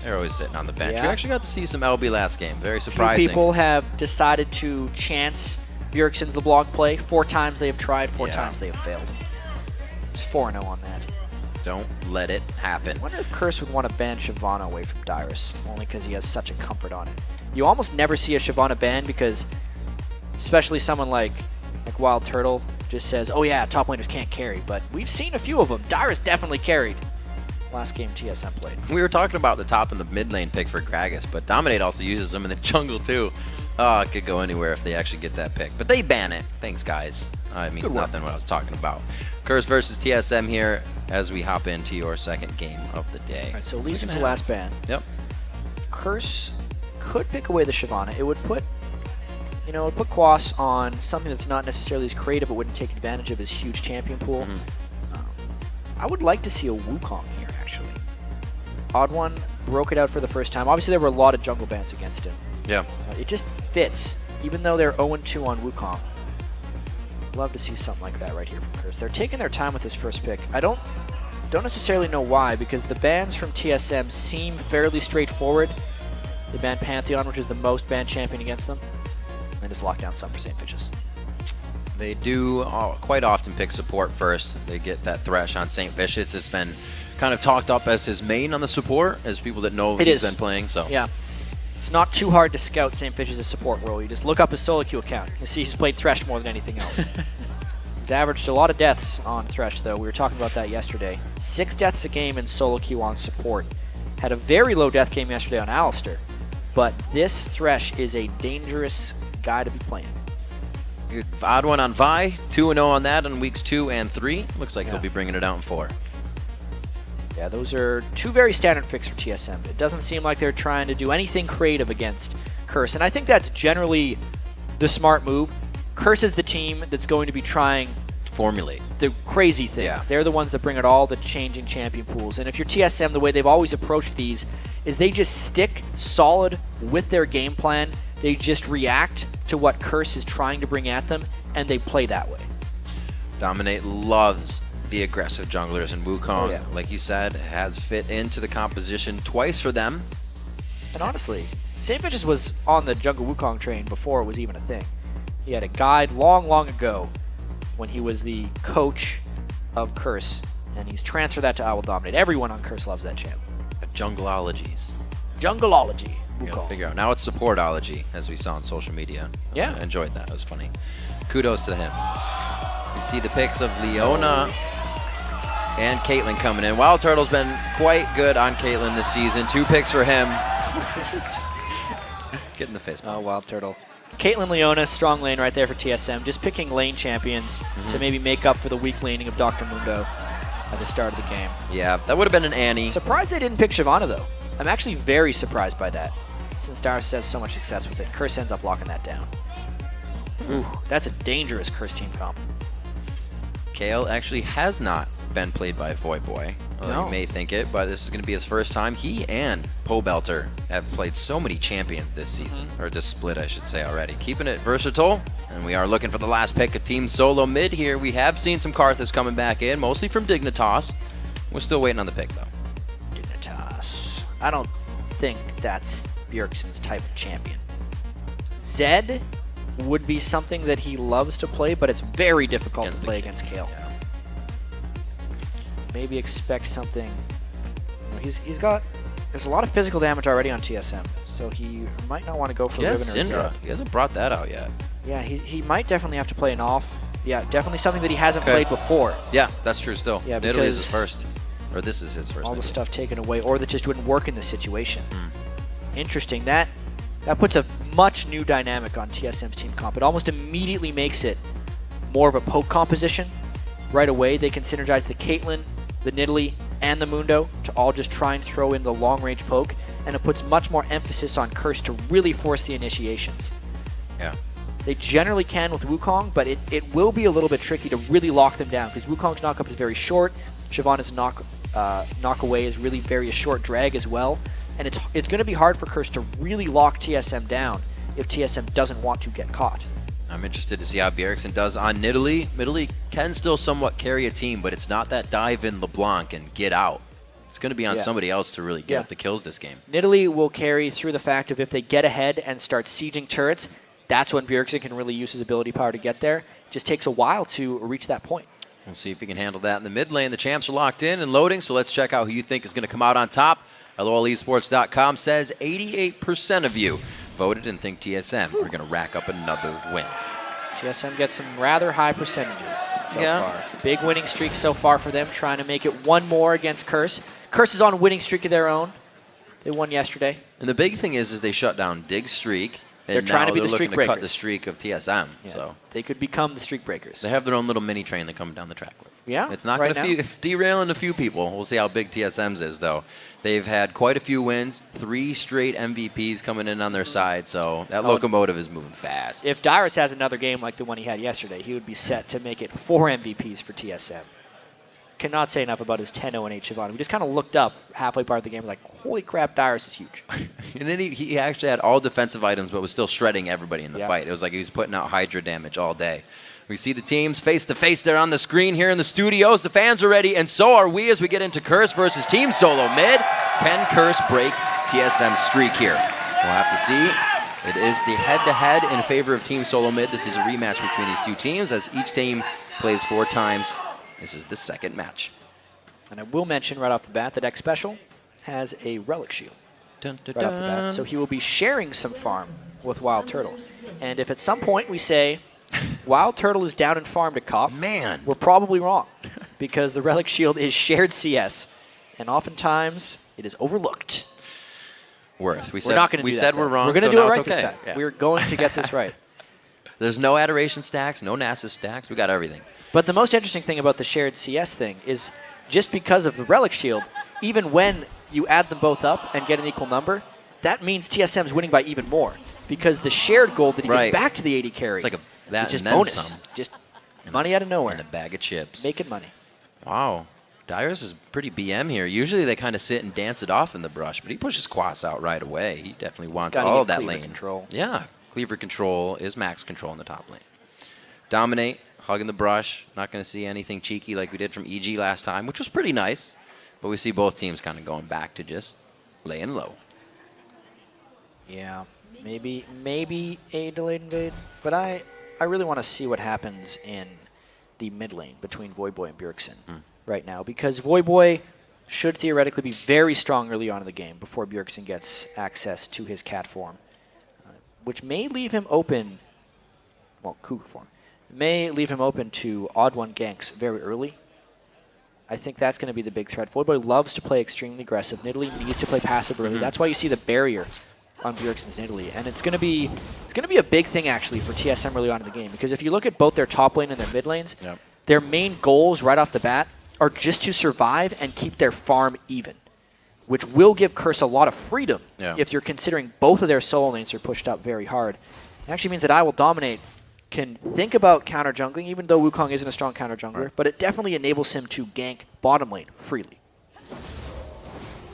They're always sitting on the bench. Yeah. We actually got to see some LB last game. Very surprising. Few people have decided to chance Bjergsen's LeBlanc play. 4 times they have tried, 4 times they have failed. It's 4-0 on that. Don't let it happen. I wonder if Curse would want to ban Shyvana away from Dyrus, only because he has such a comfort on it. You almost never see a Shyvana ban because, especially someone like WildTurtle just says, oh yeah, top laners can't carry, but we've seen a few of them. Dyrus definitely carried last game TSM played. We were talking about the top and the mid lane pick for Gragas, but Dominate also uses them in the jungle too. Oh, it could go anywhere if they actually get that pick. But they ban it. Thanks, guys. It means nothing what I was talking about. Curse versus TSM here as we hop into your second game of the day. All right, so Lee's the last ban. Yep. Curse could pick away the Shyvana. It would put, you know, put Quas on something that's not necessarily as creative, but wouldn't take advantage of his huge champion pool. I would like to see a Wukong here, actually. TheOddOne broke it out for the first time. Obviously, there were a lot of jungle bans against him. Yeah. It just fits, even though they're 0-2 on Wukong. Love to see something like that right here from Curse. They're taking their time with this first pick. I don't necessarily know why, because the bans from TSM seem fairly straightforward. They banned Pantheon, which is the most banned champion against them, and just lock down some for SaintVicious. They do quite often pick support first. They get that Thresh on SaintVicious. It's been kind of talked up as his main on the support, as people that know he's been playing. So yeah. It's not too hard to scout SaintVicious' support role. You just look up his solo queue account. You see he's played Thresh more than anything else. He's averaged a lot of deaths on Thresh, though. We were talking about that yesterday. 6 deaths a game in solo queue on support. Had a very low death game yesterday on Alistar. But this Thresh is a dangerous guy to be playing. TheOddOne on Vi, 2-0 on that in weeks 2 and 3. Looks like he'll be bringing it out in 4. Yeah, those are 2 very standard picks for TSM. It doesn't seem like they're trying to do anything creative against Curse, and I think that's generally the smart move. Curse is the team that's going to be trying to formulate the crazy things. Yeah. They're the ones that bring out all the changing champion pools. And if you're TSM, the way they've always approached these is they just stick solid with their game plan. They just react to what Curse is trying to bring at them, and they play that way. Dominate loves the aggressive junglers, and Wukong, like you said, has fit into the composition twice for them. And honestly, SaintVicious was on the jungle Wukong train before it was even a thing. He had a guide long, long ago when he was the coach of Curse, and he's transferred that to IWillDominate. Everyone on Curse loves that champ. Jungleologies. Jungleology. We gotta figure out. Now it's supportology, as we saw on social media. Yeah. I enjoyed that. It was funny. Kudos to him. We see the pics of Leona and Caitlyn coming in. WildTurtle's been quite good on Caitlyn this season. 2 picks for him. It's just get in the face. Oh, WildTurtle. Caitlyn, Leona, strong lane right there for TSM. Just picking lane champions to maybe make up for the weak laning of Dr. Mundo at the start of the game. Yeah, that would have been an Annie. Surprised they didn't pick Shyvana, though. I'm actually very surprised by that, since Dyrus has so much success with it. Curse ends up locking that down. Ooh, that's a dangerous Curse team comp. Kale actually has not been played by Voyboy. Well, you may think it, but this is going to be his first time. He and Pobelter have played so many champions this season, or this split, I should say, already. Keeping it versatile, and we are looking for the last pick of Team Solomid here. We have seen some Karthus coming back in, mostly from Dignitas. We're still waiting on the pick, though. Dignitas. I don't think that's Bjergsen's type of champion. Zed would be something that he loves to play, but it's very difficult to play against Kale. Yeah. Maybe expect something. You know, there's a lot of physical damage already on TSM, so he might not want to go for Riven or Syndra. He hasn't brought that out yet. Yeah, he might definitely have to play an off. Yeah, definitely something that he hasn't played before. Yeah, that's true still. Yeah, Italy is his first. Or this is his first. All the stuff taken away, or that just wouldn't work in the situation. Interesting. That puts a much new dynamic on TSM's team comp. It almost immediately makes it more of a poke composition. Right away, they can synergize the Caitlyn, the Nidalee, and the Mundo to all just try and throw in the long-range poke, and it puts much more emphasis on Curse to really force the initiations. Yeah. They generally can with Wukong, but it will be a little bit tricky to really lock them down, because Wukong's knockup is very short, Shyvana's knock away is really very a short drag as well, and it's going to be hard for Curse to really lock TSM down if TSM doesn't want to get caught. I'm interested to see how Bjergsen does on Nidalee. Nidalee can still somewhat carry a team, but it's not that dive in LeBlanc and get out. It's going to be on somebody else to really get up the kills this game. Nidalee will carry through the fact of if they get ahead and start sieging turrets, that's when Bjergsen can really use his ability power to get there. It just takes a while to reach that point. We'll see if he can handle that in the mid lane. The champs are locked in and loading, so let's check out who you think is going to come out on top. LOLesports.com says 88% of you voted and think TSM are going to rack up another win. TSM gets some rather high percentages so far. Big winning streak so far for them, trying to make it one more against Curse. Curse is on a winning streak of their own. They won yesterday. And the big thing is they shut down Dig's streak. They're trying to be the streak breakers. They're looking to cut the streak of TSM. Yeah, so they could become the streak breakers. They have their own little mini train they're coming down the track with. Yeah, it's not going to it's derailing a few people. We'll see how big TSM's is, though. They've had quite a few wins, 3 straight MVPs coming in on their side, so that locomotive is moving fast. If Dyrus has another game like the one he had yesterday, he would be set to make it 4 MVPs for TSM. Cannot say enough about his 10-0-8 Siobhan. We just kind of looked up halfway part of the game, like, holy crap, Dyrus is huge. And then he actually had all defensive items, but was still shredding everybody in the fight. It was like he was putting out Hydra damage all day. We see the teams face-to-face there on the screen here in the studios. The fans are ready, and so are we as we get into Curse versus Team Solomid. Can Curse break TSM's streak here? We'll have to see. It is the head-to-head in favor of Team Solomid. This is a rematch between these two teams as each team plays 4 times. This is the second match. And I will mention right off the bat that Xpecial has a Relic Shield right off the bat. So he will be sharing some farm with WildTurtle. And if at some point we say WildTurtle is down in farm to cop, we're probably wrong because the Relic Shield is shared CS. And oftentimes it is overlooked. We're not going to do that. Said we're wrong. We're going to do it right this time. Yeah. We're going to get this right. There's no Adoration stacks, no Nasus stacks. We got everything. But the most interesting thing about the shared CS thing is just because of the Relic Shield, even when you add them both up and get an equal number, that means TSM's winning by even more because the shared gold that he gives back to the AD carry it's like that just and then bonus. some. Just money out of nowhere. And a bag of chips. Making money. Wow. Dyrus is pretty BM here. Usually they kind of sit and dance it off in the brush, but he pushes Quas out right away. He definitely wants all of that lane. Control. Yeah. Cleaver control is max control in the top lane. Dominate. Hugging the brush. Not going to see anything cheeky like we did from EG last time, which was pretty nice. But we see both teams kind of going back to just laying low. Yeah, maybe a delayed invade. But I really want to see what happens in the mid lane between Voyboy and Bjergsen right now. Because Voyboy should theoretically be very strong early on in the game before Bjergsen gets access to his cat form. Which may leave him open, well, cougar form. May leave him open to TheOddOne ganks very early. I think that's going to be the big threat. Voyboy loves to play extremely aggressive. Nidalee needs to play passive early. That's why you see the barrier on Bjergsen's Nidalee. And it's going to be a big thing, actually, for TSM early on in the game. Because if you look at both their top lane and their mid lanes, their main goals right off the bat are just to survive and keep their farm even, which will give Curse a lot of freedom if you're considering both of their solo lanes are pushed up very hard. It actually means that IWillDominate can think about counter jungling, even though Wukong isn't a strong counter jungler, but it definitely enables him to gank bottom lane freely.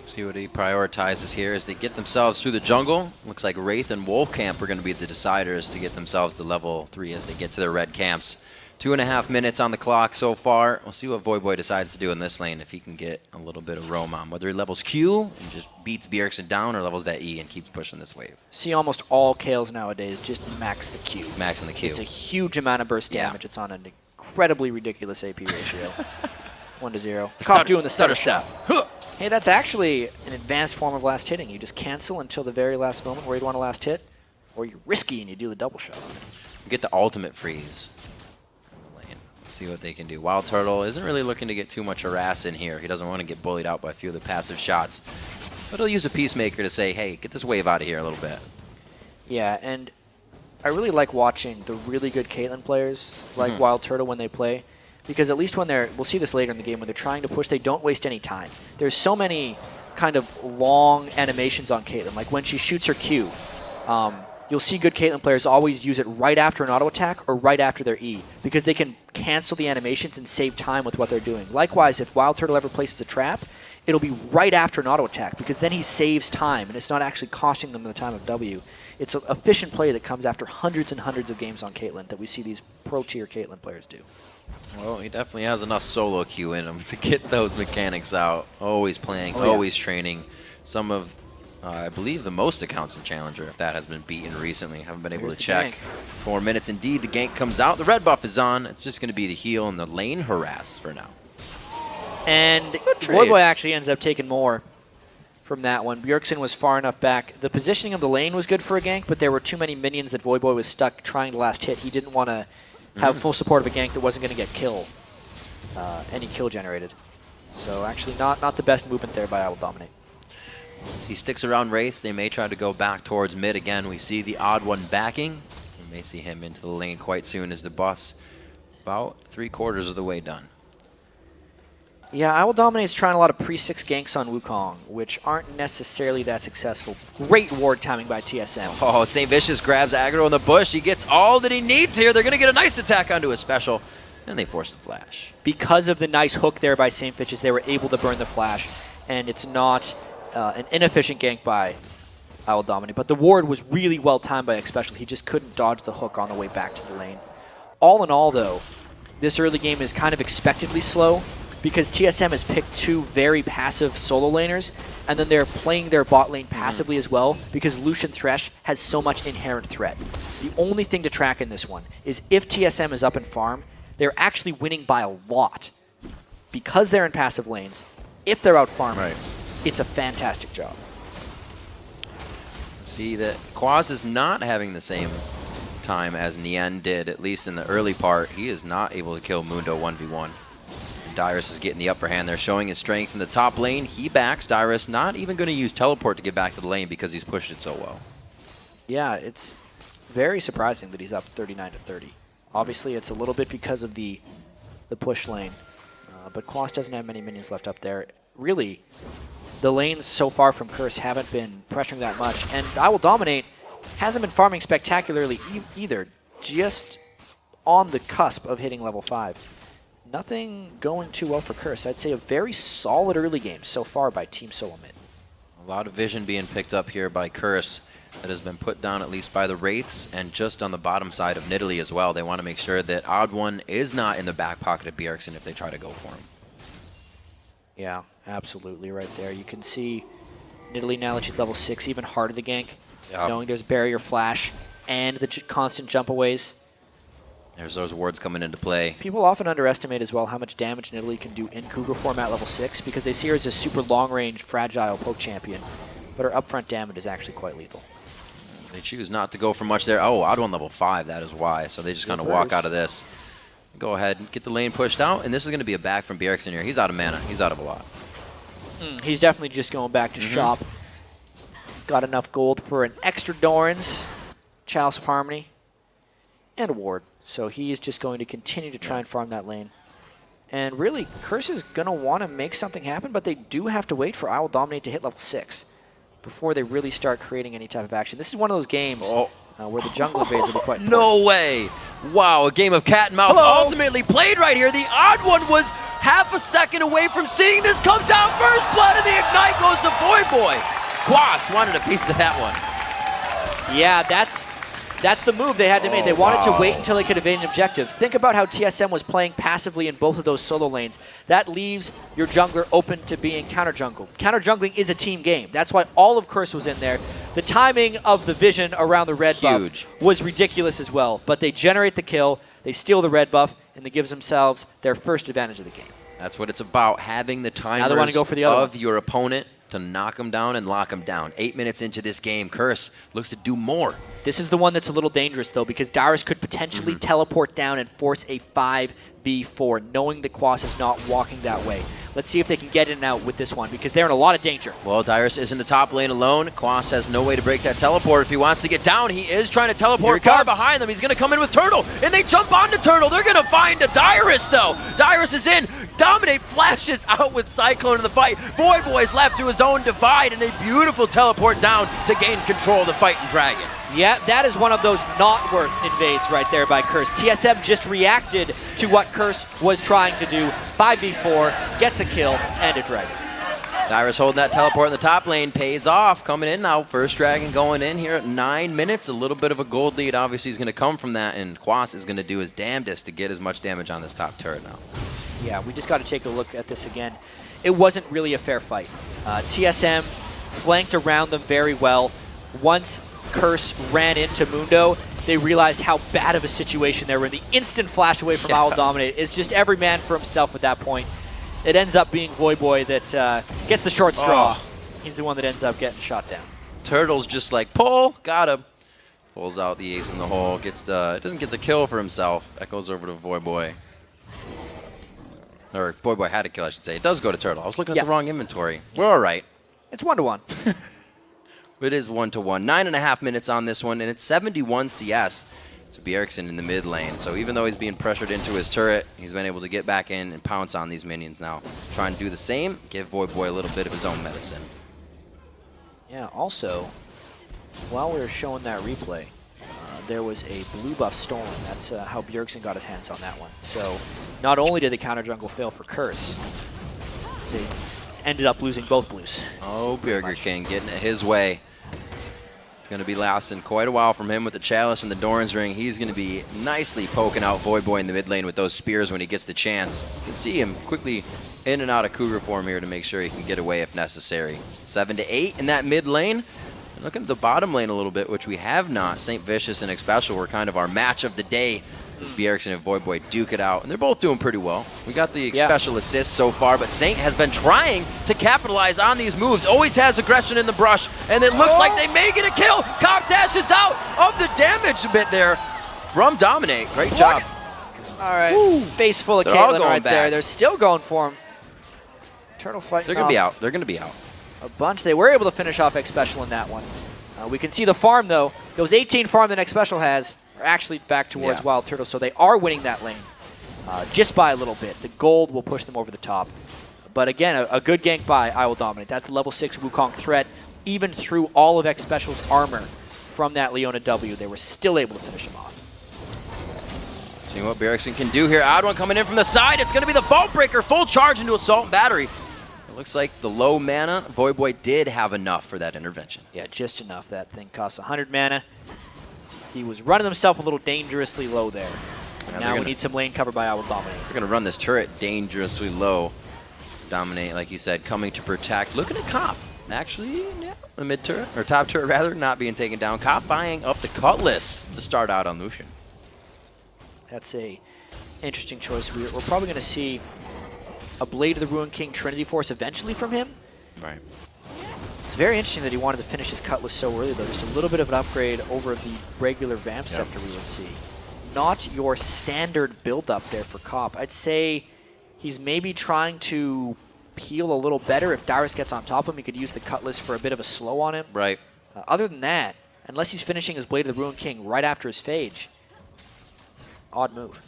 See what he prioritizes here as they get themselves through the jungle. Looks like Wraith and Wolfcamp are going to be the deciders to get themselves to level 3 as they get to their red camps. 2.5 minutes on the clock so far. We'll see what Voyboy decides to do in this lane if he can get a little bit of roam on. Whether he levels Q and just beats Bjergsen down or levels that E and keeps pushing this wave. See almost all Kales nowadays just max the Q. Maxing the Q. It's a huge amount of burst damage. It's on an incredibly ridiculous AP ratio. 1-0. Cop doing the stutter step. Hey, that's actually an advanced form of last hitting. You just cancel until the very last moment where you'd want a last hit, or you're risky and you do the double shot. You get the ultimate freeze. See what they can do. WildTurtle isn't really looking to get too much harass in here. He doesn't want to get bullied out by a few of the passive shots. But he'll use a Peacemaker to say, hey, get this wave out of here a little bit. Yeah, and I really like watching the really good Caitlyn players like WildTurtle when they play. Because at least when they're, we'll see this later in the game, when they're trying to push, they don't waste any time. There's so many kind of long animations on Caitlyn. Like when she shoots her Q, you'll see good Caitlyn players always use it right after an auto attack or right after their E because they can cancel the animations and save time with what they're doing. Likewise, if WildTurtle ever places a trap, it'll be right after an auto attack because then he saves time and it's not actually costing them the time of W. It's an efficient play that comes after hundreds and hundreds of games on Caitlyn that we see these pro-tier Caitlyn players do. Well, he definitely has enough solo queue in him to get those mechanics out. Always playing, Oh, yeah. always training. Some of, I believe, the most accounts in Challenger, if that has been beaten recently. Haven't been able Here's to the check. gank. 4 minutes indeed. The gank comes out. The red buff is on. It's just going to be the heal and the lane harass for now. And trade. Voyboy actually ends up taking more from that one. Bjergsen was far enough back. The positioning of the lane was good for a gank, but there were too many minions that Voyboy was stuck trying to last hit. He didn't want to have full support of a gank that wasn't going to get any kill generated. So actually not the best movement there by IWillDominate. He sticks around Wraiths. They may try to go back towards mid again. We see the TheOddOne backing. We may see him into the lane quite soon as the buff's about 3/4 of the way done. Yeah, IWillDominate's trying a lot of pre-6 ganks on Wukong, which aren't necessarily that successful. Great ward timing by TSM. Oh, SaintVicious grabs aggro in the bush. He gets all that he needs here. They're going to get a nice attack onto Xpecial, and they force the flash. Because of the nice hook there by SaintVicious, they were able to burn the flash, and it's not an inefficient gank by IWillDominate. But the ward was really well timed by Xpecial. He just couldn't dodge the hook on the way back to the lane. All in all, though, this early game is kind of expectedly slow, because TSM has picked two very passive solo laners, and then they're playing their bot lane passively as well, because Lucian Thresh has so much inherent threat. The only thing to track in this one is if TSM is up in farm, they're actually winning by a lot. Because they're in passive lanes, if they're out farming, it's a fantastic job. See that Quas is not having the same time as Nien did, at least in the early part. He is not able to kill Mundo 1v1. Dyrus is getting the upper hand. They're showing his strength in the top lane. He backs Dyrus, not even going to use teleport to get back to the lane because he's pushed it so well. Yeah, it's very surprising that he's up 39-30. Obviously, it's a little bit because of the push lane, but Quas doesn't have many minions left up there. Really, the lanes so far from Curse haven't been pressuring that much, and IWillDominate hasn't been farming spectacularly either, just on the cusp of hitting level 5. Nothing going too well for Curse. I'd say a very solid early game so far by Team Solomid. A lot of vision being picked up here by Curse that has been put down at least by the Wraiths, and just on the bottom side of Nidalee as well. They want to make sure that TheOddOne is not in the back pocket of Bjergsen if they try to go for him. Yeah, absolutely right there. You can see Nidalee now that she's level 6, even harder to gank, knowing there's barrier flash and the constant jump aways. There's those wards coming into play. People often underestimate as well how much damage Nidalee can do in Cougar form at level 6 because they see her as a super long-range, fragile poke champion, but her upfront damage is actually quite lethal. They choose not to go for much there. Oh, TheOddOne level 5, that is why. So they just kind of walk out of this. Go ahead and get the lane pushed out, and this is going to be a back from Bjergsen here. He's out of mana. He's out of a lot. He's definitely just going back to shop. Got enough gold for an extra Doran's, Chalice of Harmony, and a ward. So he is just going to continue to try and farm that lane. And really, Curse is going to want to make something happen, but they do have to wait for IWillDominate to hit level 6 before they really start creating any type of action. This is one of those games where the jungle invades will be quite important. No way! Wow, a game of cat and mouse ultimately played right here. The TheOddOne was half a second away from seeing this come down. First blood of the Ignite goes to Voyboy. Quas wanted a piece of that one. Yeah, that's the move they had to make. They wanted to wait until they could evade an objective. Think about how TSM was playing passively in both of those solo lanes. That leaves your jungler open to being counter-jungled. Counter-jungling is a team game. That's why all of Curse was in there. The timing of the vision around the red buff was ridiculous as well. But they generate the kill, they steal the red buff, and they give themselves their first advantage of the game. That's what it's about, having the timers they want to go for the other of your opponent to knock them down and lock them down. 8 minutes into this game, Curse looks to do more. This is the one that's a little dangerous, though, because Dyrus could potentially teleport down and force a 5v4, knowing that Quas is not walking that way. Let's see if they can get in and out with this one, because they're in a lot of danger. Well, Dyrus is in the top lane alone. Quas has no way to break that teleport if he wants to get down. He is trying to teleport far behind them. He's going to come in with Turtle, and they jump onto Turtle. They're going to find a Dyrus, though. Dyrus is in. Dominate flashes out with Cyclone in the fight. Voyboy's left to his own divide, and a beautiful teleport down to gain control of the fighting dragon. Yeah, that is one of those not worth invades right there by Curse. TSM just reacted to what Curse was trying to do. 5v4, gets a kill, and a dragon. Dyrus holding that teleport in the top lane, pays off, coming in now. First dragon going in here at 9 minutes. A little bit of a gold lead obviously is going to come from that, and Quas is going to do his damnedest to get as much damage on this top turret now. Yeah, we just got to take a look at this again. It wasn't really a fair fight. TSM flanked around them very well. Once Curse ran into Mundo, they realized how bad of a situation they were in. The instant flash away from IWillDominate. It's just every man for himself at that point. It ends up being Voyboy that gets the short straw. He's the one that ends up getting shot down. Turtle's just like, pull, got him. Pulls out the ace in the hole, doesn't get the kill for himself. That goes over to Voyboy. Or Voyboy had a kill, I should say. It does go to Turtle. I was looking at the wrong inventory. We're all right. It's 1-1. It is 1-1. 9.5 minutes on this one, and it's 71 CS. It's Bjergsen in the mid lane. So even though he's being pressured into his turret, he's been able to get back in and pounce on these minions now. Trying to do the same, give Voyboy a little bit of his own medicine. Yeah, also, while we were showing that replay, there was a blue buff stolen. That's how Bjergsen got his hands on that one. So not only did the counter jungle fail for Curse, they ended up losing both blues. Oh, Burger King getting it his way. It's going to be lasting quite a while from him with the Chalice and the Doran's Ring. He's going to be nicely poking out Voyboy in the mid lane with those spears when he gets the chance. You can see him quickly in and out of Cougar form here to make sure he can get away if necessary. 7 to 8 in that mid lane. And looking at the bottom lane a little bit, which we have not. SaintVicious and Xpecial were kind of our match of the day. As Bjergsen and Voyboy duke it out. And they're both doing pretty well. We got the Xpecial assist so far, but Saint has been trying to capitalize on these moves. Always has aggression in the brush, and it looks like they may get a kill. Cop dashes out of the damage a bit there from Dominate. Great job. All right, face full of Caitlyn right there. They're still going for him. Turtle fighting. They're going to be out. They're going to be out. A bunch. They were able to finish off Xpecial in that one. We can see the farm, though. Those 18 farm that Xpecial has are actually back towards WildTurtle, so they are winning that lane just by a little bit. The gold will push them over the top. But again, a good gank by IWillDominate. That's the level 6 Wukong threat. Even through all of Xpecial's armor from that Leona W, they were still able to finish him off. Seeing what Bjergsen can do here. TheOddOne coming in from the side. It's going to be the Vault Breaker. Full charge into Assault and Battery. It looks like the low mana, Voyboy did have enough for that intervention. Yeah, just enough. That thing costs 100 mana. He was running himself a little dangerously low there. Now we need some lane cover by IWillDominate. They're going to run this turret dangerously low. Dominate, like you said, coming to protect. Looking at Cop. Actually, yeah, the mid turret, or top turret rather, not being taken down. Cop buying up the Cutlass to start out on Lucian. That's a interesting choice. We're probably going to see a Blade of the Ruined King Trinity Force eventually from him. Right. It's very interesting that he wanted to finish his Cutlass so early, though. Just a little bit of an upgrade over the regular Vamp Scepter we would see. Not your standard build-up there for Cop. I'd say he's maybe trying to peel a little better. If Dyrus gets on top of him, he could use the Cutlass for a bit of a slow on him. Right. Other than that, unless he's finishing his Blade of the Ruined King right after his Phage, odd move.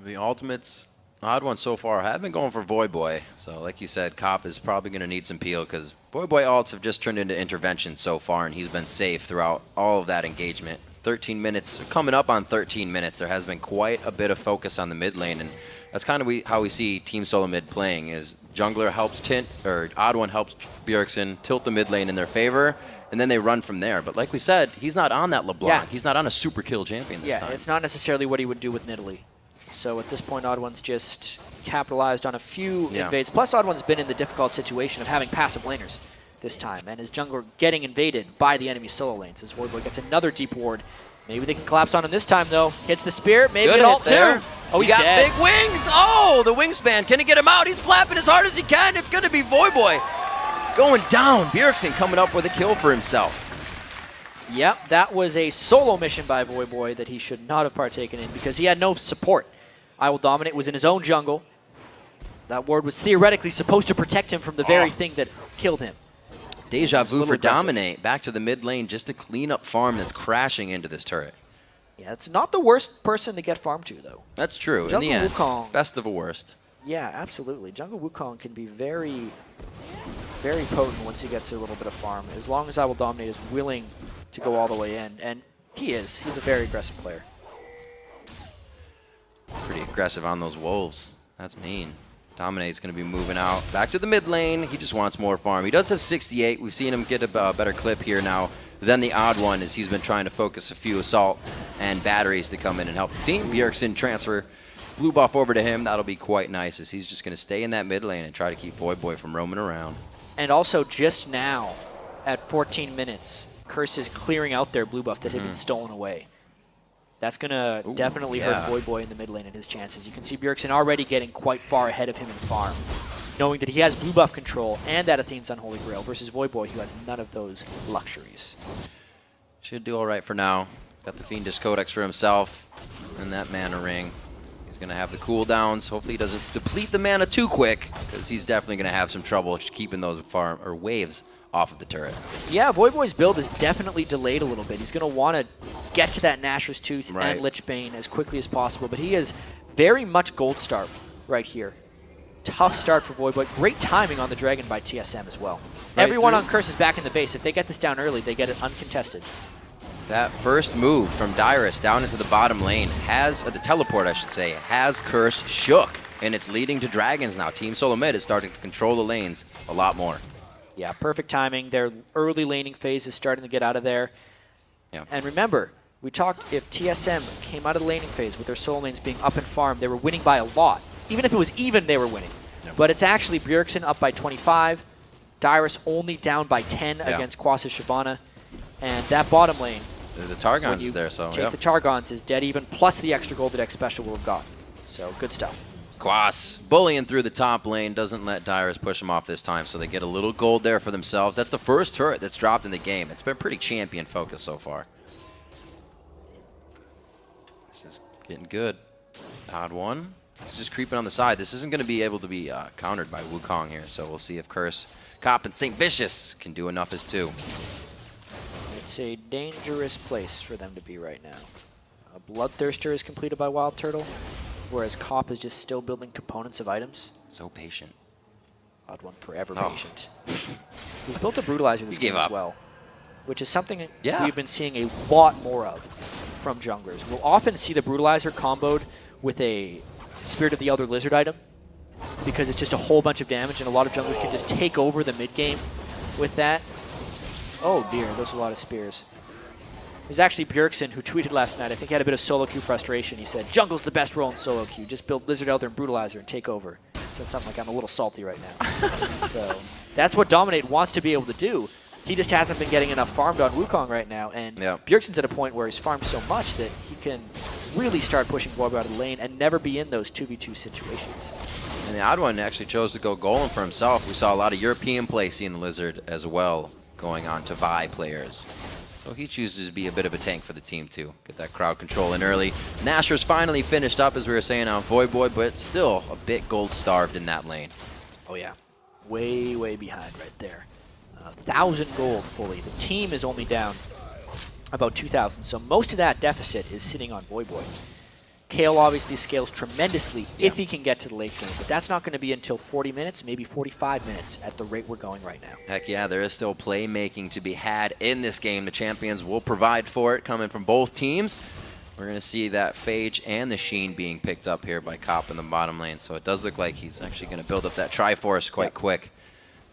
The ultimates, odd one so far, have been going for Voyboy. So like you said, Cop is probably going to need some peel because Voyboy ults have just turned into intervention so far, and he's been safe throughout all of that engagement. 13 minutes, coming up on 13 minutes, there has been quite a bit of focus on the mid lane, and that's kind of how we see Team Solomid playing, is jungler helps TheOddOne helps Bjergsen tilt the mid lane in their favor, and then they run from there. But like we said, he's not on that LeBlanc. Yeah. He's not on a super kill champion this time. It's not necessarily what he would do with Nidalee. So at this point, TheOddOne's just capitalized on a few invades. Plus, TheOddOne's been in the difficult situation of having passive laners this time, and his jungler getting invaded by the enemy solo lanes. As Voyboy gets another deep ward. Maybe they can collapse on him this time, though. Hits the spear. Maybe an ult, too. Oh, he's dead. Big wings. Oh, the wingspan. Can he get him out? He's flapping as hard as he can. It's going to be Voyboy going down. Bjergsen coming up with a kill for himself. Yep, that was a solo mission by Voyboy that he should not have partaken in because he had no support. IWillDominate was in his own jungle. That ward was theoretically supposed to protect him from the very thing that killed him. Deja vu for Dominate. Back to the mid lane just to clean up farm that's crashing into this turret. Yeah, it's not the worst person to get farm to, though. That's true. Jungle in the end, Wukong, best of a worst. Yeah, absolutely. Jungle Wukong can be very, very potent once he gets a little bit of farm, as long as IWillDominate is willing to go all the way in. And he is. He's a very aggressive player. Pretty aggressive on those wolves. That's mean. Dominate's going to be moving out. Back to the mid lane. He just wants more farm. He does have 68. We've seen him get a better clip here now than TheOddOne, as he's been trying to focus a few assault and batteries to come in and help the team. Bjergsen transfer blue buff over to him. That'll be quite nice, as he's just going to stay in that mid lane and try to keep Voyboy from roaming around. And also just now, at 14 minutes, Curse is clearing out their blue buff that had been stolen away. That's going to definitely hurt Voyboy in the mid lane and his chances. You can see Bjergsen already getting quite far ahead of him in farm, knowing that he has blue buff control and that Athene's Unholy Grail versus Voyboy, who has none of those luxuries. Should do all right for now. Got the Fiendish Codex for himself and that mana ring. He's going to have the cooldowns. Hopefully he doesn't deplete the mana too quick, because he's definitely going to have some trouble just keeping those farm or waves off of the turret. Yeah, Voyboy's build is definitely delayed a little bit. He's going to want to get to that Nashor's Tooth and Lichbane as quickly as possible, but he is very much gold star right here. Tough start for Voyboy. Great timing on the Dragon by TSM as well. Everyone on Curse is back in the base. If they get this down early, they get it uncontested. That first move from Dyrus down into the bottom lane has, the teleport I should say, has Curse shook, and it's leading to dragons now. Team Solomid is starting to control the lanes a lot more. Yeah, perfect timing. Their early laning phase is starting to get out of there. Yeah. And remember, we talked if TSM came out of the laning phase with their solo lanes being up in farm, they were winning by a lot. Even if it was even, they were winning. Yeah. But it's actually Bjergsen up by 25, Dyrus only down by 10 against Quas' Shyvana, and that bottom lane, the Targon's is there, so take the Targons is dead even, plus the extra gold that Xpecial will have got. So good stuff. Quas bullying through the top lane, doesn't let Dyrus push him off this time, so they get a little gold there for themselves. That's the first turret that's dropped in the game. It's been pretty champion focused so far. This is getting good. TheOddOne. It's just creeping on the side. This isn't going to be able to be countered by Wukong here, so we'll see if Curse, Cop, and SaintVicious can do enough as two. It's a dangerous place for them to be right now. Bloodthirster is completed by WildTurtle, whereas Cop is just still building components of items. So patient. TheOddOne forever patient. He's built a Brutalizer this game as well, which is something we've been seeing a lot more of from junglers. We'll often see the Brutalizer comboed with a Spirit of the Elder Lizard item, because it's just a whole bunch of damage, and a lot of junglers can just take over the mid game with that. Oh dear, there's a lot of spears. There's actually Bjergsen who tweeted last night, I think he had a bit of solo queue frustration. He said, jungle's the best role in solo queue. Just build Lizard Elder and Brutalizer and take over. So it's something like I'm a little salty right now. So that's what Dominate wants to be able to do. He just hasn't been getting enough farmed on Wukong right now. And Bjergsen's at a point where he's farmed so much that he can really start pushing Voyboy out of the lane and never be in those 2v2 situations. And TheOddOne actually chose to go golem for himself. We saw a lot of European play seeing the Lizard as well going on to Vi players. So he chooses to be a bit of a tank for the team too. Get that crowd control in early. Nashor's finally finished up, as we were saying on Voyboy, but still a bit gold starved in that lane. Oh yeah, way, way behind right there. 1,000 gold fully. The team is only down about 2,000, so most of that deficit is sitting on Voyboy. Kale obviously scales tremendously if he can get to the late game, but that's not going to be until 40 minutes, maybe 45 minutes at the rate we're going right now. Heck yeah, there is still playmaking to be had in this game. The champions will provide for it, coming from both teams. We're going to see that Phage and the Sheen being picked up here by Cop in the bottom lane, so it does look like he's actually going to build up that Triforce quite quick.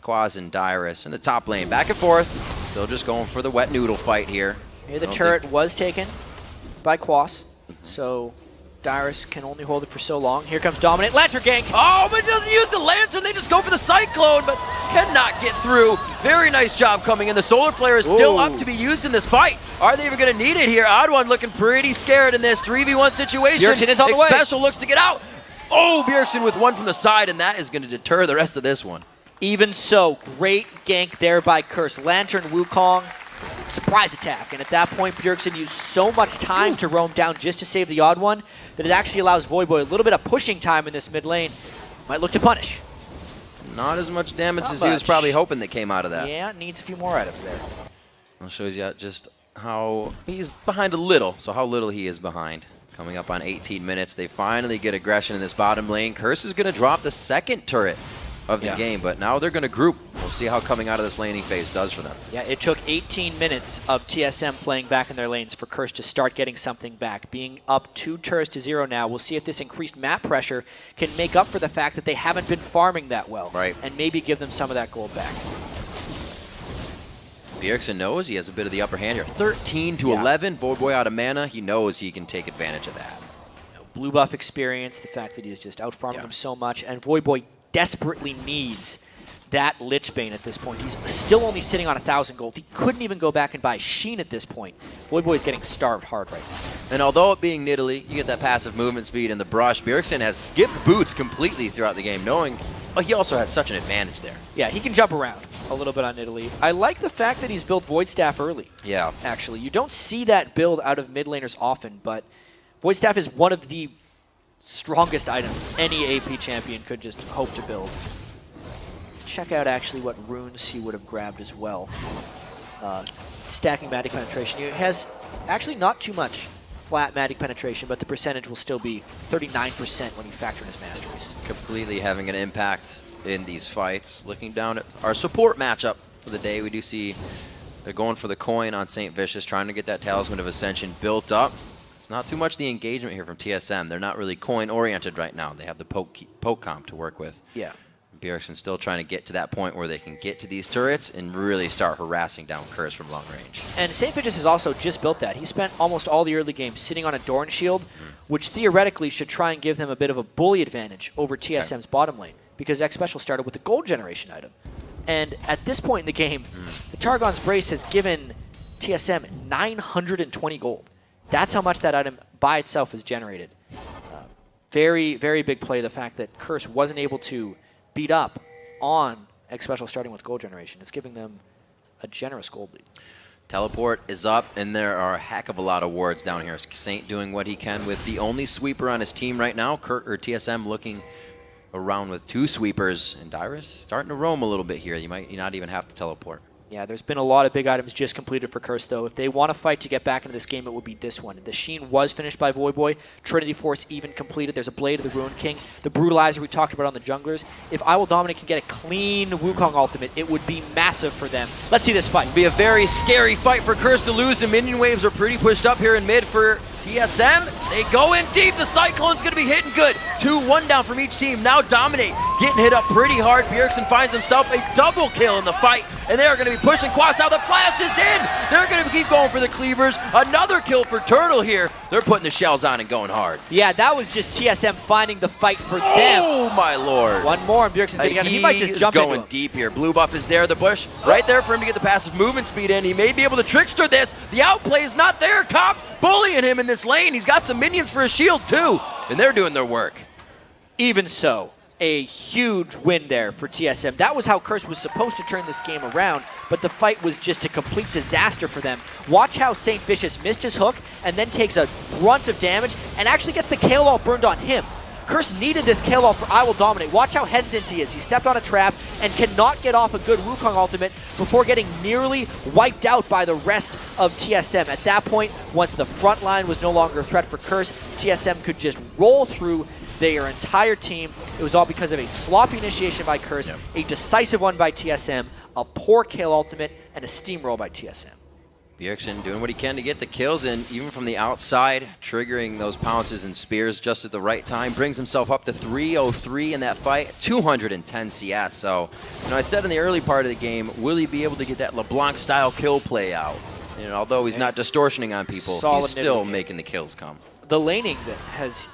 Quas and Dyrus in the top lane, back and forth. Still just going for the wet noodle fight here. Here the turret was taken by Quas, so Dyrus can only hold it for so long. Here comes Dominate. Lantern gank! Oh, but it doesn't use the Lantern. They just go for the Cyclone, but cannot get through. Very nice job coming in. The Solar Flare is still up to be used in this fight. Are they even going to need it here? TheOddOne looking pretty scared in this 3v1 situation. Bjergsen is on the way. Xpecial looks to get out. Oh, Bjergsen with one from the side, and that is going to deter the rest of this one. Even so, great gank there by Curse. Lantern, Wukong, surprise attack. And at that point, Bjergsen used so much time to roam down just to save TheOddOne that it actually allows Voyboy a little bit of pushing time in this mid lane. Might look to punish. Not as much damage as he was probably hoping that came out of that. Yeah, needs a few more items there. I'll show you just how he's behind a little, so how little he is behind. Coming up on 18 minutes, they finally get aggression in this bottom lane. Curse is going to drop the second turret of the game, but now they're going to group. We'll see how coming out of this laning phase does for them. Yeah, it took 18 minutes of TSM playing back in their lanes for Curse to start getting something back. Being up 2 turrets to 0 now, we'll see if this increased map pressure can make up for the fact that they haven't been farming that well. Right. And maybe give them some of that gold back. Bjergsen knows he has a bit of the upper hand here. 13 to 11, Voyboy out of mana. He knows he can take advantage of that. Blue buff experience, the fact that he's just out-farming him so much, and Voyboy desperately needs that Lichbane at this point. He's still only sitting on 1,000 gold. He couldn't even go back and buy Sheen at this point. Voyboy is getting starved hard right now. And although it being Nidalee, you get that passive movement speed and the brush, Bjergsen has skipped boots completely throughout the game, knowing he also has such an advantage there. Yeah, he can jump around a little bit on Nidalee. I like the fact that he's built Void Staff early. Yeah. Actually, you don't see that build out of mid laners often, but Void Staff is one of the strongest items any AP champion could just hope to build. Let's check out actually what runes he would have grabbed as well. Stacking Magic Penetration. It has actually not too much flat Magic Penetration, but the percentage will still be 39% when you factor in his masteries. Completely having an impact in these fights. Looking down at our support matchup for the day, we do see they're going for the coin on SaintVicious, trying to get that Talisman of Ascension built up. It's not too much the engagement here from TSM. They're not really coin-oriented right now. They have the poke comp to work with. Yeah. Bjergsen's still trying to get to that point where they can get to these turrets and really start harassing down Curse from long range. And SaintVicious has also just built that. He spent almost all the early game sitting on a Dorn Shield, which theoretically should try and give them a bit of a bully advantage over TSM's bottom lane, because Xpecial started with the gold generation item. And at this point in the game, the Targon's Brace has given TSM 920 gold. That's how much that item by itself has generated. Very, very big play, the fact that Curse wasn't able to beat up on Xpecial starting with gold generation. It's giving them a generous gold lead. Teleport is up, and there are a heck of a lot of wards down here. Saint doing what he can with the only sweeper on his team right now. TSM looking around with 2 sweepers, and Dyrus starting to roam a little bit here. You might not even have to teleport. Yeah, there's been a lot of big items just completed for Curse, though. If they want to fight to get back into this game, it would be this one. The Sheen was finished by Voyboy. Trinity Force even completed. There's a Blade of the Ruin King. The Brutalizer we talked about on the junglers. If IWillDominate can get a clean Wukong ultimate, it would be massive for them. Let's see this fight. It'll be a very scary fight for Curse to lose. The minion waves are pretty pushed up here in mid for TSM. They go in deep. The Cyclone's going to be hitting good. 2-1 down from each team. Now Dominate getting hit up pretty hard. Bjergsen finds himself a double kill in the fight, and they are going to be pushing Quas out. The flash is in. They're going to keep going for the cleavers. Another kill for Turtle here. They're putting the shells on and going hard. Yeah, that was just TSM finding the fight for them. Oh my lord. One more, and Bjergsen he might just jump into going deep here. Blue buff is there. The bush right there for him to get the passive movement speed in. He may be able to trickster this. The outplay is not there. Cop bullying him in this lane. He's got some minions for his shield too, and they're doing their work. Even so, a huge win there for TSM. That was how Curse was supposed to turn this game around, but the fight was just a complete disaster for them. Watch how SaintVicious missed his hook and then takes a brunt of damage and actually gets the Kayle ult burned on him. Curse needed this Kayle ult for IWillDominate. Watch how hesitant he is. He stepped on a trap and cannot get off a good Wukong ultimate before getting nearly wiped out by the rest of TSM. At that point, once the front line was no longer a threat for Curse, TSM could just roll through their entire team. It was all because of a sloppy initiation by Curse, a decisive one by TSM, a poor Kayle ultimate, and a steamroll by TSM. Bjergsen doing what he can to get the kills in, even from the outside, triggering those pounces and spears just at the right time, brings himself up to 303 in that fight, 210 CS. So, I said in the early part of the game, will he be able to get that LeBlanc-style kill play out? Although he's not distortioning on people, he's still making the kills come. The laning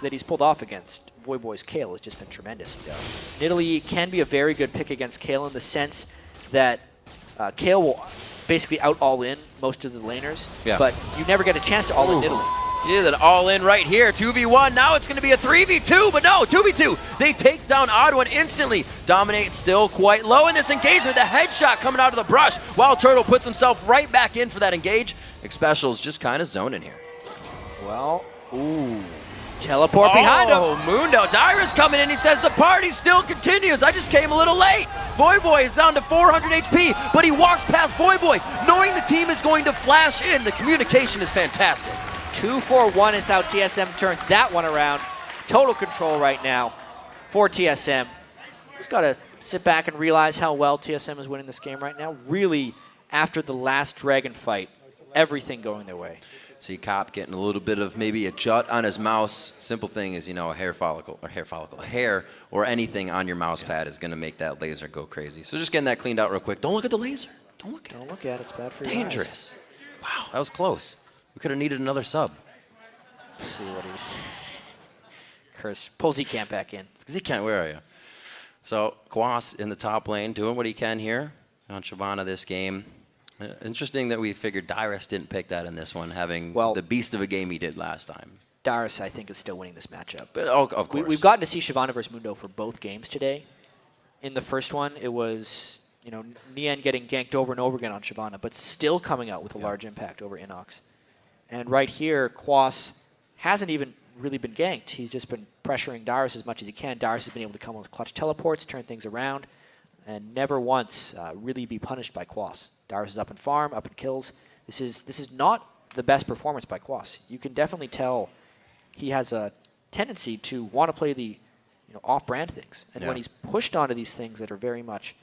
that he's pulled off against Voyboy's Kayle has just been tremendous. Nidalee can be a very good pick against Kayle in the sense that Kayle will basically out all-in most of the laners, but you never get a chance to all-in Nidalee. He did an all-in right here, 2v1. Now it's going to be a 3v2, but no, 2v2. They take down TheOddOne instantly. Dominate still quite low in this engagement. The headshot coming out of the brush. WildTurtle puts himself right back in for that engage. Xpecial's just kind of zoning here. Well, teleport behind him. Oh, Mundo. Dyrus coming in. He says the party still continues. I just came a little late. Voyboy is down to 400 HP, but he walks past Voyboy, knowing the team is going to flash in. The communication is fantastic. 2-4-1 is how TSM turns that one around. Total control right now for TSM. Just got to sit back and realize how well TSM is winning this game right now. Really, after the last Dragon fight, everything going their way. See Cop getting a little bit of maybe a jut on his mouse. Simple thing is, a hair or anything on your mouse pad is going to make that laser go crazy. So just getting that cleaned out real quick. Don't look at the laser. Don't look at it. Don't look at it. It's bad for you. Dangerous. Wow, that was close. We could have needed another sub. Let's see what he... Curse pulls Zcamp back in. Zcamp, where are you? So Quas in the top lane doing what he can here on Shyvana this game. Interesting that we figured Dyrus didn't pick that in this one, having the beast of a game he did last time. Dyrus, I think, is still winning this matchup. But of course. We've gotten to see Shyvana versus Mundo for both games today. In the first one, it was, Nian getting ganked over and over again on Shyvana, but still coming out with a large impact over Inox. And right here, Quas hasn't even really been ganked. He's just been pressuring Dyrus as much as he can. Dyrus has been able to come with clutch teleports, turn things around, and never once really be punished by Quas. Dyrus is up in farm, up in kills. This is not the best performance by Quas. You can definitely tell he has a tendency to want to play the off-brand things. And when he's pushed onto these things that are very much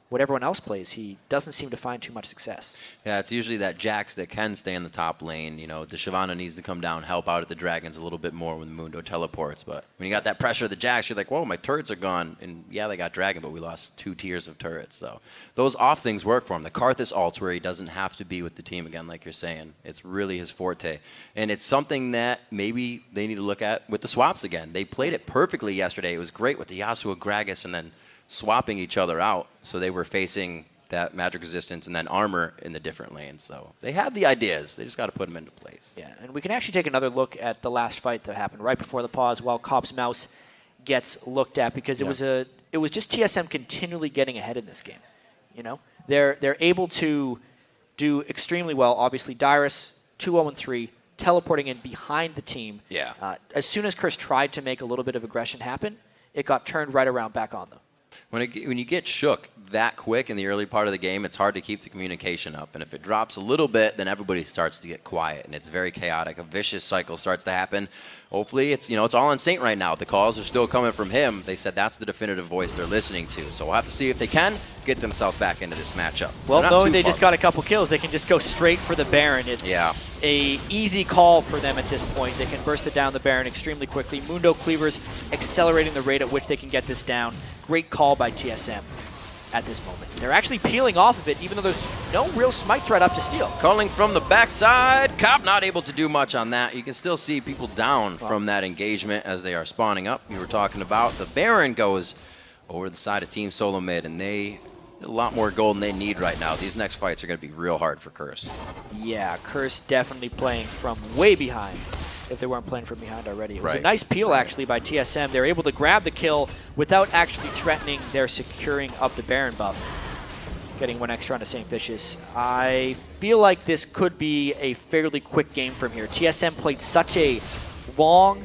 what everyone else plays, he doesn't seem to find too much success. Yeah, it's usually that Jax that can stay in the top lane. The Shyvana needs to come down, help out at the Dragons a little bit more when Mundo teleports. But when you got that pressure of the Jax, you're like, whoa, my turrets are gone. And yeah, they got Dragon, but we lost 2 tiers of turrets. So those off things work for him. The Karthus ults where he doesn't have to be with the team again, like you're saying. It's really his forte. And it's something that maybe they need to look at with the swaps again. They played it perfectly yesterday. It was great with the Yasuo Gragas and then swapping each other out, so they were facing that magic resistance and then armor in the different lanes. So they have the ideas. They just got to put them into place. Yeah, and we can actually take another look at the last fight that happened right before the pause while Cop's mouse gets looked at, because it was just TSM continually getting ahead in this game. They're able to do extremely well. Obviously, Dyrus 2-0-3, teleporting in behind the team. Yeah. As soon as Curse tried to make a little bit of aggression happen, it got turned right around back on them. When you get shook that quick in the early part of the game, it's hard to keep the communication up. And if it drops a little bit, then everybody starts to get quiet, and it's very chaotic. A vicious cycle starts to happen. Hopefully, it's all on Saint right now. The calls are still coming from him. They said that's the definitive voice they're listening to. So we'll have to see if they can get themselves back into this matchup. Well, knowing they just got a couple kills, they can just go straight for the Baron. It's a easy call for them at this point. They can burst it down the Baron extremely quickly. Mundo Cleavers accelerating the rate at which they can get this down. Great call by TSM at this moment. They're actually peeling off of it, even though there's no real smite threat up to steal. Calling from the backside. Cop not able to do much on that. You can still see people down from that engagement as they are spawning up. We were talking about the Baron goes over the side of Team Solomid, and they a lot more gold than they need right now. These next fights are going to be real hard for Curse. Yeah, Curse definitely playing from way behind, if they weren't playing from behind already. It was a nice peel, actually, by TSM. They were able to grab the kill without actually threatening their securing of the Baron buff. Getting 1 extra onto SaintVicious. I feel like this could be a fairly quick game from here. TSM played such a long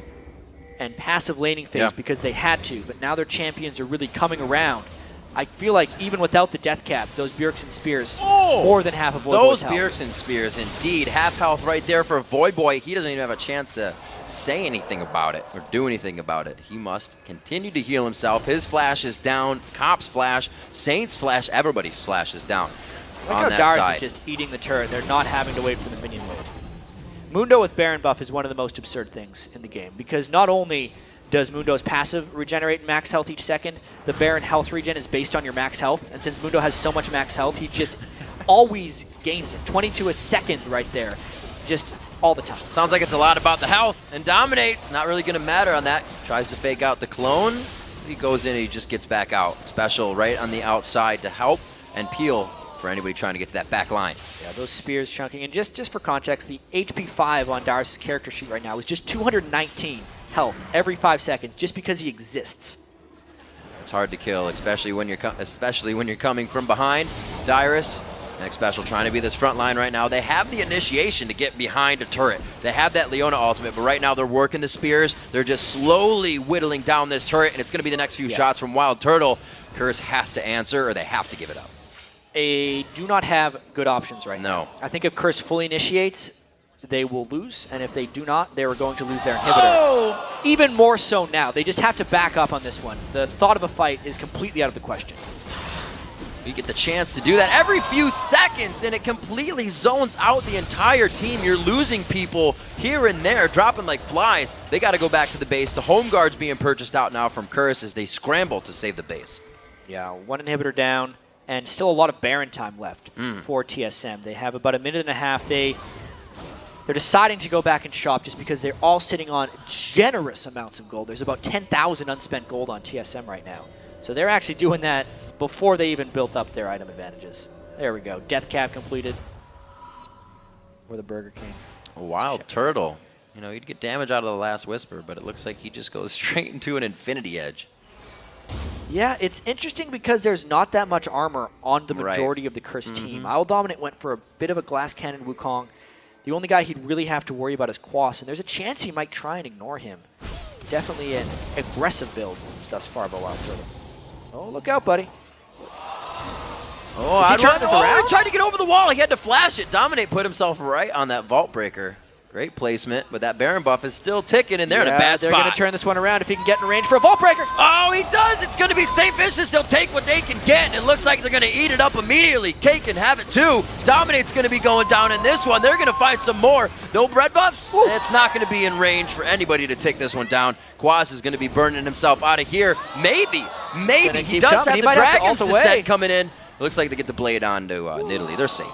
and passive laning phase because they had to, but now their champions are really coming around. I feel like even without the death cap, those Bjergsen spears more than half of Voyboy's health. Those Bjergsen spears, indeed. Half health right there for Voyboy. He doesn't even have a chance to say anything about it or do anything about it. He must continue to heal himself. His flash is down. Cop's flash, Saint's flash, everybody's flash is down on that Dyrus side. is just eating the turret. They're not having to wait for the minion wave. Mundo with Baron buff is one of the most absurd things in the game, because not only does Mundo's passive regenerate max health each second, the Baron health regen is based on your max health, and since Mundo has so much max health, he just always gains it. 22 a second right there, just all the time. Sounds like it's a lot about the health, and Dominate, not really going to matter on that. Tries to fake out the clone. He goes in and he just gets back out. Xpecial right on the outside to help and peel for anybody trying to get to that back line. Yeah, those spears chunking. And just for context, the HP 5 on Dyrus' character sheet right now is just 219 health every 5 seconds just because he exists. It's hard to kill, especially when you're coming from behind. Dyrus and Xpecial trying to be this front line right now. They have the initiation to get behind a turret. They have that Leona ultimate, but right now they're working the spears. They're just slowly whittling down this turret, and it's going to be the next few shots from WildTurtle. Curse has to answer, or they have to give it up. They do not have good options right now. I think if Curse fully initiates, they will lose, and if they do not, they are going to lose their inhibitor. Even more so now. They just have to back up on this one. The thought of a fight is completely out of the question. You get the chance to do that every few seconds, and it completely zones out the entire team. You're losing people here and there, dropping like flies. They got to go back to the base. The home guard's being purchased out now from Curse as they scramble to save the base. Yeah, one inhibitor down, and still a lot of Baron time left for TSM. They have about a minute and a half. They're deciding to go back and shop just because they're all sitting on generous amounts of gold. There's about 10,000 unspent gold on TSM right now. So they're actually doing that before they even built up their item advantages. There we go. Death cap completed. Or the Burger King. WildTurtle. You know, he'd get damage out of the last Whisper, but it looks like he just goes straight into an Infinity Edge. Yeah, it's interesting because there's not that much armor on the majority of the Cursed team. IWillDominate went for a bit of a Glass Cannon Wukong. The only guy he'd really have to worry about is Quas, and there's a chance he might try and ignore him. Definitely an aggressive build thus far by WildTurtle. Oh, look out, buddy. Oh, he turned this around? He tried to get over the wall. He had to flash it. Dominate put himself right on that Vault Breaker. Great placement, but that Baron buff is still ticking, and they're in a bad spot. They're going to turn this one around if he can get in range for a Vault Breaker. Oh, he does. It's going to be SaintVicious. They'll take what they can get, and it looks like they're going to eat it up immediately. Cake can have it, too. Dominate's going to be going down in this one. They're going to find some more. No bread buffs. Ooh. It's not going to be in range for anybody to take this one down. Quas is going to be burning himself out of here. Maybe. He does have the Dragon's Descent coming in. It looks like they get the blade on to Nidalee. They're safe.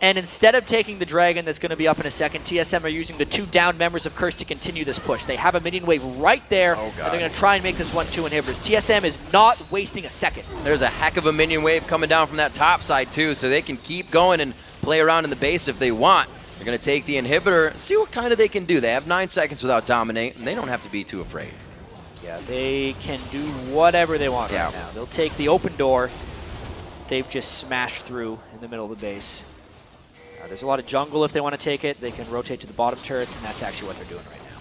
And instead of taking the Dragon that's going to be up in a second, TSM are using the 2 down members of Curse to continue this push. They have a minion wave right there, and they're going to try and make this 1-2 inhibitors. TSM is not wasting a second. There's a heck of a minion wave coming down from that top side, too, so they can keep going and play around in the base if they want. They're going to take the inhibitor, see what kind of they can do. They have 9 seconds without Dominate, and they don't have to be too afraid. Yeah, they can do whatever they want right now. They'll take the open door. They've just smashed through in the middle of the base. There's a lot of jungle if they want to take it. They can rotate to the bottom turrets, and that's actually what they're doing right now.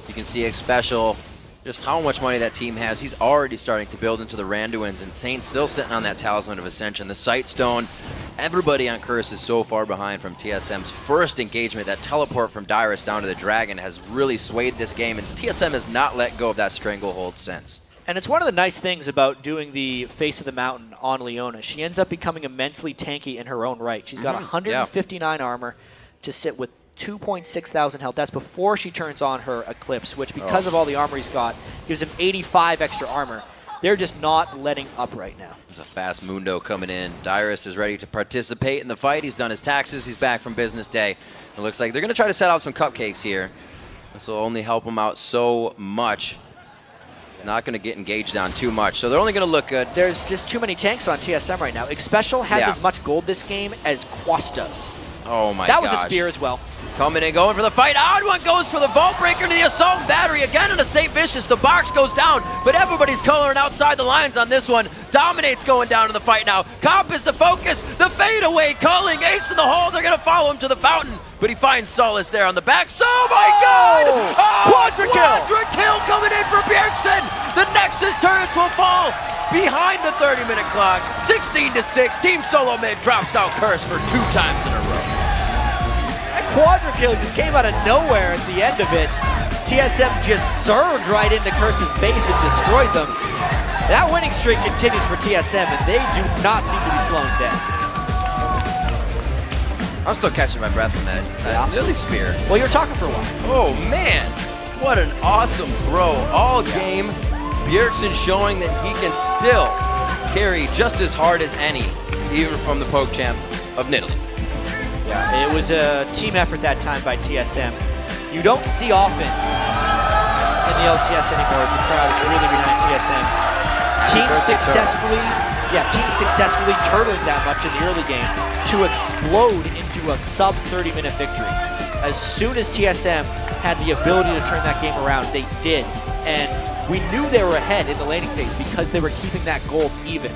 You can see Xpecial, just how much money that team has. He's already starting to build into the Randuins, and Saint still sitting on that Talisman of Ascension. The Sightstone, everybody on Curse is so far behind from TSM's first engagement. That teleport from Dyrus down to the Dragon has really swayed this game, and TSM has not let go of that stranglehold since. And it's one of the nice things about doing the Face of the Mountain on Leona. She ends up becoming immensely tanky in her own right. She's got 159 armor to sit with 2,600 health. That's before she turns on her Eclipse, which because of all the armor he's got, gives him 85 extra armor. They're just not letting up right now. There's a fast Mundo coming in. Dyrus is ready to participate in the fight. He's done his taxes. He's back from business day. It looks like they're going to try to set out some cupcakes here. This will only help him out so much. Not going to get engaged on too much, so they're only going to look good. There's just too many tanks on TSM right now. Xpecial has as much gold this game as Quas does. Oh my gosh. That was a spear as well. Coming and going for the fight. OddOne goes for the Vault Breaker to the Assault Battery. Again on a SaintVicious. The box goes down, but everybody's coloring outside the lines on this one. Dominate's going down to the fight now. Comp is the focus. The fadeaway calling. Ace in the hole. They're going to follow him to the fountain, but he finds solace there on the back. Oh my God! Quadra kill! Quadra kill coming in for Bjergsen. The Nexus turrets will fall behind the 30-minute clock. 16-6. Team Solomid drops out Curse for 2 times in a row. Quadra kill just came out of nowhere at the end of it. TSM just surged right into Curse's base and destroyed them. That winning streak continues for TSM, and they do not seem to be slowing down. I'm still catching my breath from that Nidalee spear. Well, you're talking for a while. Oh man, what an awesome throw. All game, Bjergsen showing that he can still carry just as hard as any, even from the poke champ of Nidalee. Yeah, it was a team effort that time by TSM. You don't see often in the LCS anymore. The crowd is really behind TSM. Teams successfully turtling that much in the early game to explode into a sub 30-minute victory. As soon as TSM had the ability to turn that game around, they did. And we knew they were ahead in the laning phase because they were keeping that gold even.